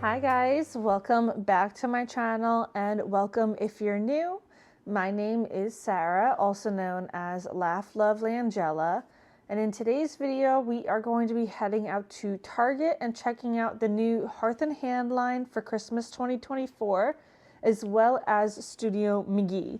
Hi guys, welcome back to my channel and welcome if you're new. My name is Sarah, also known as Laugh Lovely Angela, and in today's video we are going to be heading out to Target and checking out the new Hearth and Hand line for Christmas 2024 as well as Studio McGee.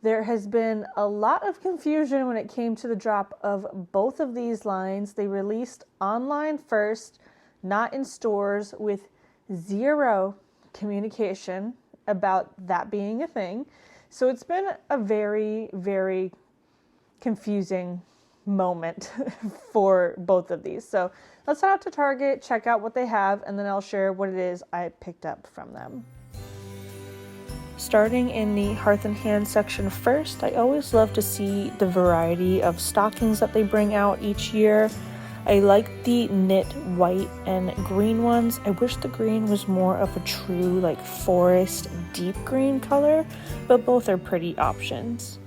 There has been a lot of confusion when it came to the drop of both of these lines. They released online first, not in stores, with zero communication about that being a thing. So it's been a very, very confusing moment for both of these. So let's head out to Target, check out what they have, and then I'll share what it is I picked up from them. Starting in the Hearth and Hand section first, I always love to see the variety of stockings that they bring out each year. I like the knit white and green ones. I wish the green was more of a true forest deep green color, but both are pretty options.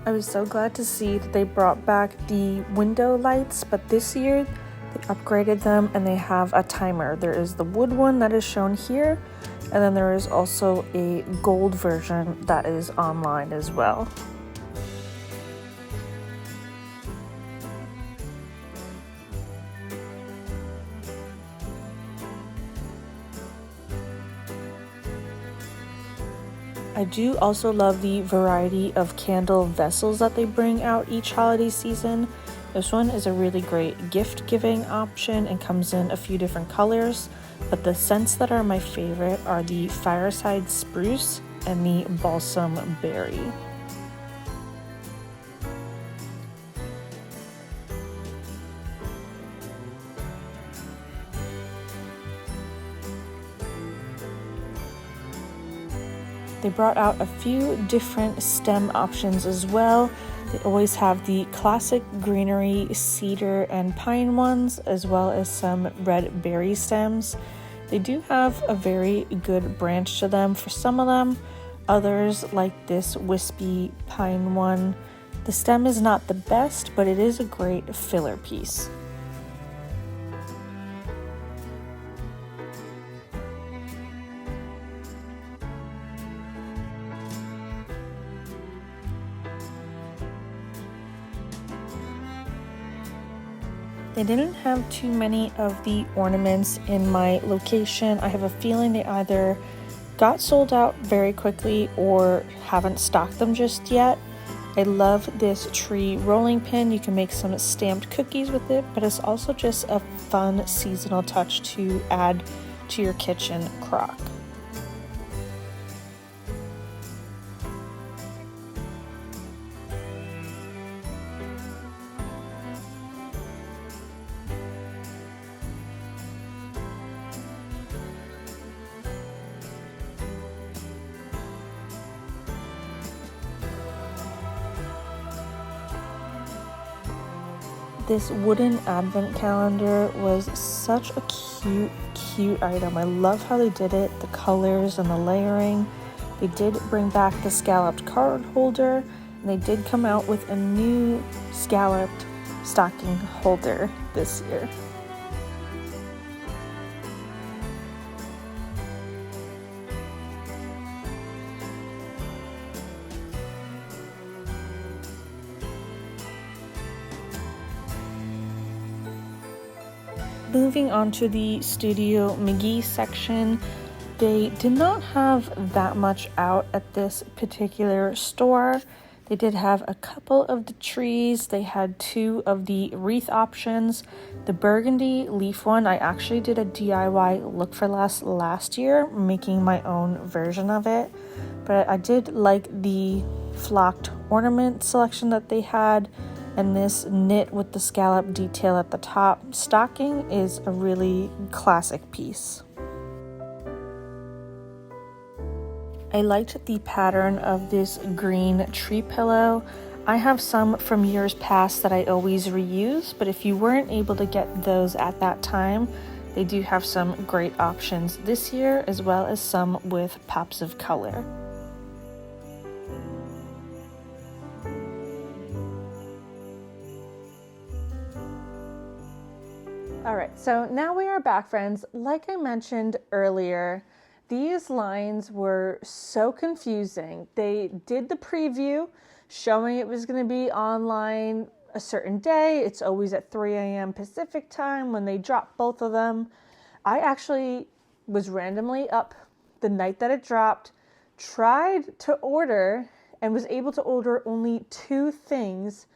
I was so glad to see that they brought back the window lights, but this year they upgraded them and they have a timer. There is the wood one that is shown here, and then there is also a gold version that is online as well. I do also love the variety of candle vessels that they bring out each holiday season. This one is a really great gift giving option and comes in a few different colors, but the scents that are my favorite are the fireside spruce and the balsam berry. They brought out a few different stem options as well. They always have the classic greenery, cedar, and pine ones, as well as some red berry stems. They do have a very good branch to them for some of them. Others, like this wispy pine one, the stem is not the best, but it is a great filler piece. They didn't have too many of the ornaments in my location. I have a feeling they either got sold out very quickly or haven't stocked them just yet. I love this tree rolling pin. You can make some stamped cookies with it, but it's also just a fun seasonal touch to add to your kitchen crock. This wooden advent calendar was such a cute item. I love how they did it, the colors and the layering. They did bring back the scalloped card holder, and they did come out with a new scalloped stocking holder this year. Moving on to the Studio McGee section, they did not have that much out at this particular store. They did have a couple of the trees. They had two of the wreath options. The burgundy leaf one, I actually did a DIY look for less last year, making my own version of it. But I did like the flocked ornament selection that they had. And this knit with the scallop detail at the top stocking is a really classic piece. I liked the pattern of this green tree pillow. I have some from years past that I always reuse, but if you weren't able to get those at that time, they do have some great options this year, as well as some with pops of color. All right, so now we are back, friends. Like I mentioned earlier, these lines were so confusing. They did the preview showing it was going to be online a certain day. It's always at 3 a.m. Pacific time when they drop both of them. I actually was randomly up the night that it dropped, tried to order, and was able to order only 2 things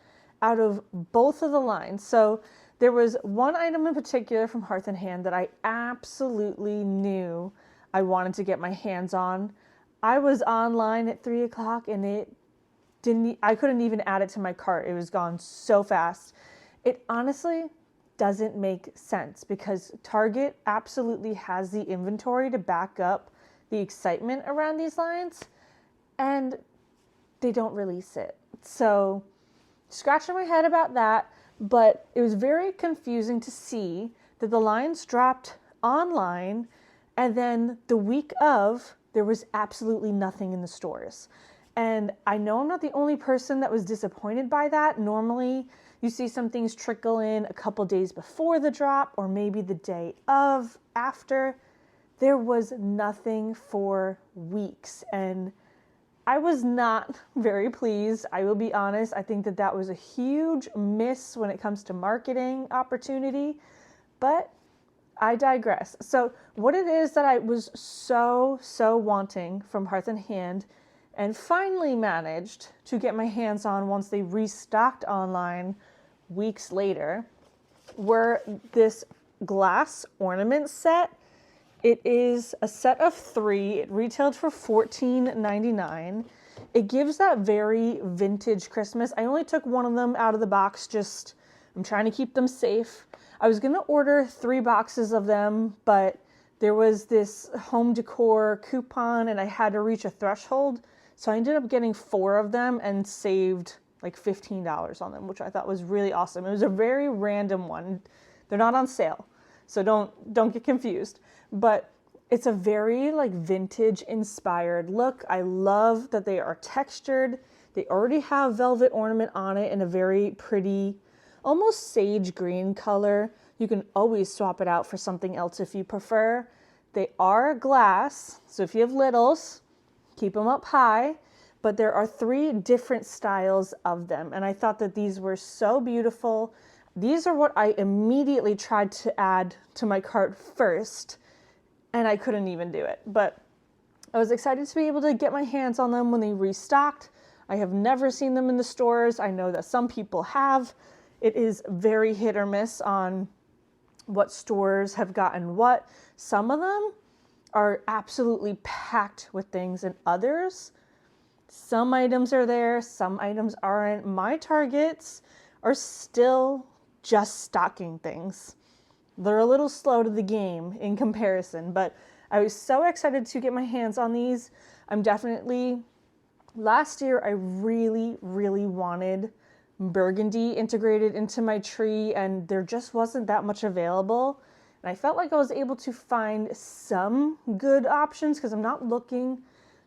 out of both of the lines. So there was one item in particular from Hearth and Hand that I absolutely knew I wanted to get my hands on. I was online at 3 o'clock and I couldn't even add it to my cart. It was gone so fast. It honestly doesn't make sense because Target absolutely has the inventory to back up the excitement around these lines, and they don't release it. So scratching my head about that, but it was very confusing to see that the lines dropped online and then the week of there was absolutely nothing in the stores. And I know I'm not the only person that was disappointed by that. Normally you see some things trickle in a couple days before the drop or maybe the day of after. There was nothing for weeks, and I was not very pleased. I will be honest. I think that that was a huge miss when it comes to marketing opportunity, but I digress. So what it is that I was so wanting from Hearth and Hand and finally managed to get my hands on once they restocked online weeks later were this glass ornament set. It is a set of 3. It retailed for $14.99. It gives that very vintage Christmas. I only took one of them out of the box, I'm trying to keep them safe. I was gonna order 3 boxes of them, but there was this home decor coupon and I had to reach a threshold. So I ended up getting 4 of them and saved like $15 on them, which I thought was really awesome. It was a very random one. They're not on sale, so don't get confused. But it's a very like vintage inspired look. I love that they are textured. They already have velvet ornament on it in a very pretty, almost sage green color. You can always swap it out for something else if you prefer. They are glass, so if you have littles, keep them up high. But there are 3 different styles of them, and I thought that these were so beautiful. These are what I immediately tried to add to my cart first, and I couldn't even do it. But I was excited to be able to get my hands on them when they restocked. I have never seen them in the stores. I know that some people have. It is very hit or miss on what stores have gotten what. Some of them are absolutely packed with things, and others, some items are there, some items aren't. My Targets are still just stocking things. They're a little slow to the game in comparison, but I was so excited to get my hands on these. Last year I really wanted burgundy integrated into my tree, and there just wasn't that much available. And I felt like I was able to find some good options because I'm not looking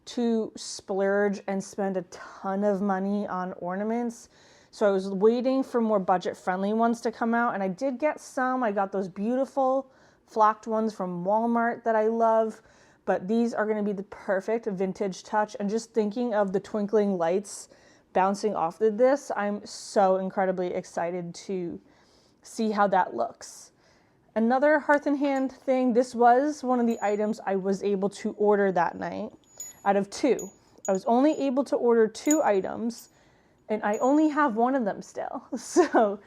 to splurge and spend a ton of money on ornaments. So I was waiting for more budget-friendly ones to come out, and I did get some. I got those beautiful flocked ones from Walmart that I love, but these are going to be the perfect vintage touch. And just thinking of the twinkling lights bouncing off of this, I'm so incredibly excited to see how that looks. Another Hearth and Hand thing, this was one of the items I was able to order that night out of 2. I was only able to order 2 items, and I only have one of them still. So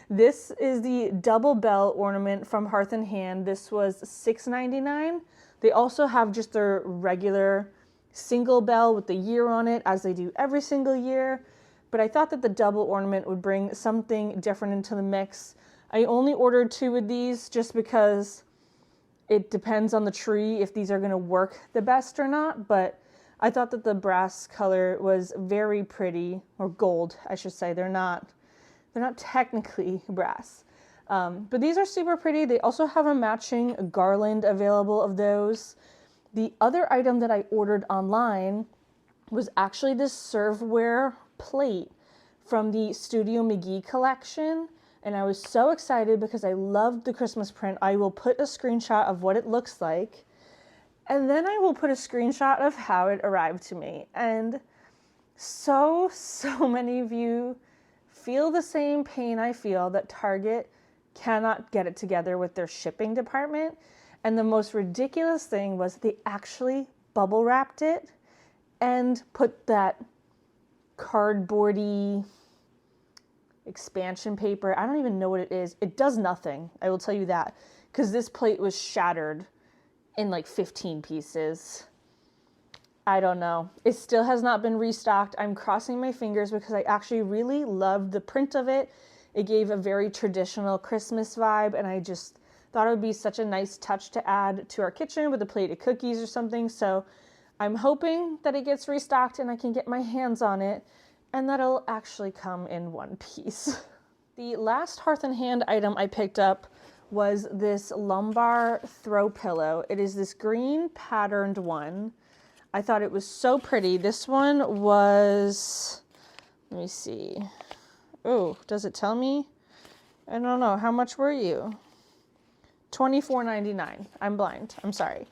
this is the double bell ornament from Hearth and Hand. This was $6.99. They also have just their regular single bell with the year on it, as they do every single year. But I thought that the double ornament would bring something different into the mix. I only ordered 2 of these just because it depends on the tree if these are going to work the best or not. But I thought that the brass color was very pretty, or gold, I should say. They're not technically brass. But these are super pretty. They also have a matching garland available of those. The other item that I ordered online was actually this serveware plate from the Studio McGee collection. And I was so excited because I loved the Christmas print. I will put a screenshot of what it looks like. And then I will put a screenshot of how it arrived to me. And so many of you feel the same pain I feel, that Target cannot get it together with their shipping department. And the most ridiculous thing was they actually bubble wrapped it and put that cardboardy expansion paper. I don't even know what it is. It does nothing. I will tell you that, because this plate was shattered in like 15 pieces. I don't know. It still has not been restocked. I'm crossing my fingers because I actually really loved the print of it. It gave a very traditional Christmas vibe, and I just thought it would be such a nice touch to add to our kitchen with a plate of cookies or something. So I'm hoping that it gets restocked and I can get my hands on it, and that it'll actually come in one piece. The last Hearth and Hand item I picked up was this lumbar throw pillow. It is this green patterned one. I thought it was so pretty. This one was, let me see. Oh, does it tell me? I don't know. How much were you? $24.99. I'm blind. I'm sorry.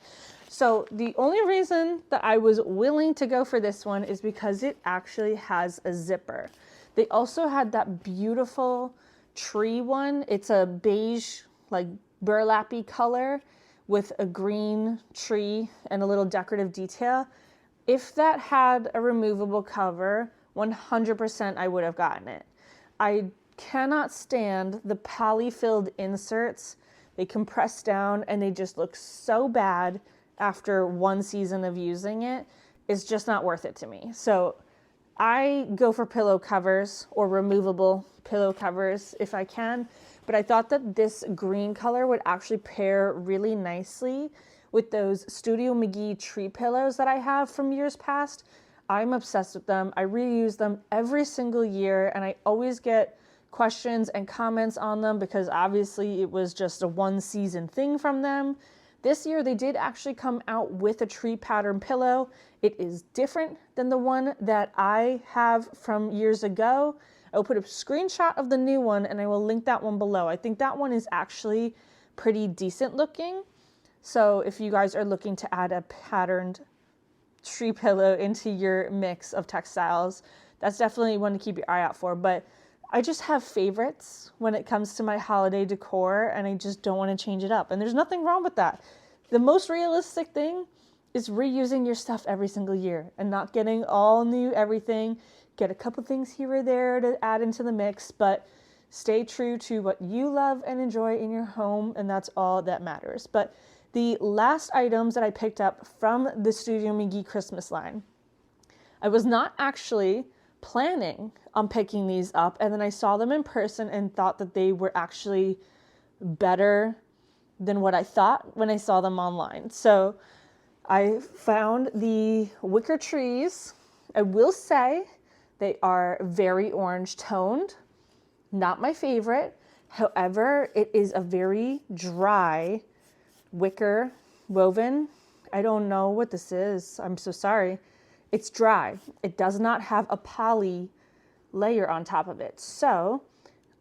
So the only reason that I was willing to go for this one is because it actually has a zipper. They also had that beautiful tree one. It's a beige, like burlappy color with a green tree and a little decorative detail. If that had a removable cover, 100% I would have gotten it. I cannot stand the poly-filled inserts. They compress down and they just look so bad after one season of using it. It's just not worth it to me. So I go for pillow covers or removable pillow covers if I can. But I thought that this green color would actually pair really nicely with those Studio McGee tree pillows that I have from years past. I'm obsessed with them. I reuse them every single year, and I always get questions and comments on them because obviously it was just a one season thing from them. This year they did actually come out with a tree pattern pillow. It is different than the one that I have from years ago. I will put a screenshot of the new one and I will link that one below. I think that one is actually pretty decent looking. So if you guys are looking to add a patterned tree pillow into your mix of textiles, that's definitely one to keep your eye out for. But I just have favorites when it comes to my holiday decor, and I just don't want to change it up. And there's nothing wrong with that. The most realistic thing is reusing your stuff every single year and not getting all new everything. Get a couple things here or there to add into the mix, but stay true to what you love and enjoy in your home, and that's all that matters. But the last items that I picked up from the Studio McGee Christmas line, I was not actually planning on picking these up, and then I saw them in person and thought that they were actually better than what I thought when I saw them online. So I found the wicker trees. I will say they are very orange toned, not my favorite. However, it is a very dry wicker woven. I don't know what this is. I'm so sorry. It's dry. It does not have a poly layer on top of it. So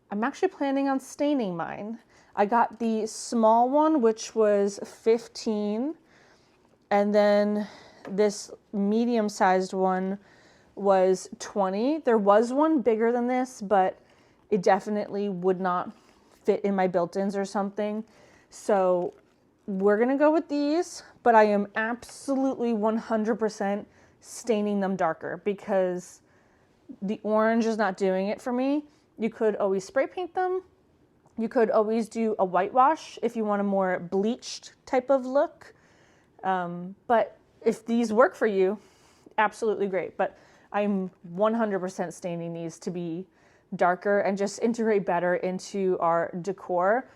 I'm actually planning on staining mine. I got the small one, which was 15, and then this medium-sized one was 20. There was one bigger than this, but it definitely would not fit in my built-ins or something. So we're gonna go with these, but I am absolutely 100% staining them darker because the orange is not doing it for me. You could always spray paint them. You could always do a whitewash if you want a more bleached type of look. But if these work for you, absolutely great. But I'm 100% staining these to be darker and just integrate better into our decor.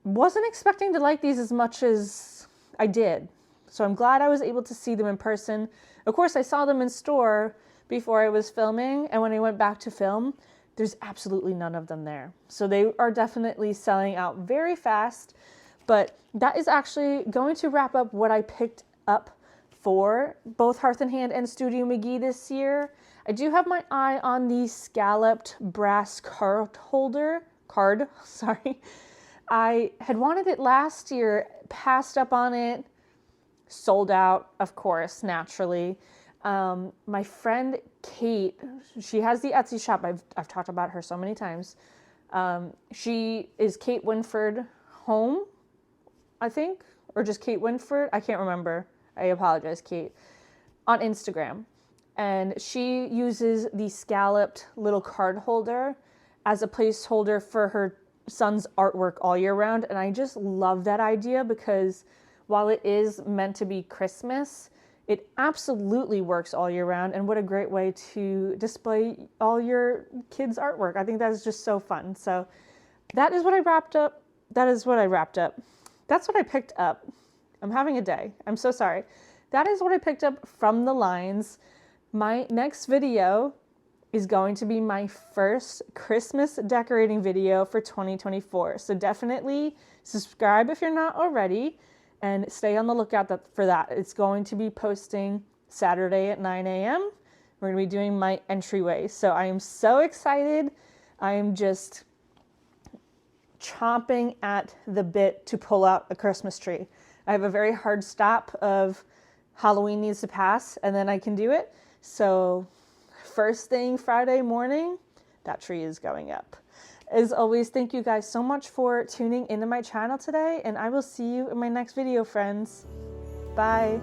Wasn't expecting to like these as much as I did. So I'm glad I was able to see them in person. Of course, I saw them in store before I was filming, and when I went back to film, there's absolutely none of them there. So they are definitely selling out very fast, but that is actually going to wrap up what I picked up for both Hearth and Hand and Studio McGee this year. I do have my eye on the scalloped brass card, sorry. I had wanted it last year, passed up on it, sold out, of course, naturally. My friend Kate, she has the Etsy shop. I've talked about her so many times. She is Kate Winford Home, I think, or just Kate Winford. I can't remember. I apologize, Kate, on Instagram. And she uses the scalloped little card holder as a placeholder for her son's artwork all year round. And I just love that idea because while it is meant to be Christmas, it absolutely works all year round. And what a great way to display all your kids' artwork. I think that is just so fun. So that is what I wrapped up. That's what I picked up. I'm having a day. I'm so sorry. That is what I picked up from the lines. My next video is going to be my first Christmas decorating video for 2024. So definitely subscribe if you're not already and stay on the lookout for that. It's going to be posting Saturday at 9 a.m. We're going to be doing my entryway. So I am so excited. I am just chomping at the bit to pull out a Christmas tree. I have a very hard stop of Halloween needs to pass and then I can do it. So first thing Friday morning, that tree is going up. As always, thank you guys so much for tuning into my channel today, and I will see you in my next video, friends. Bye.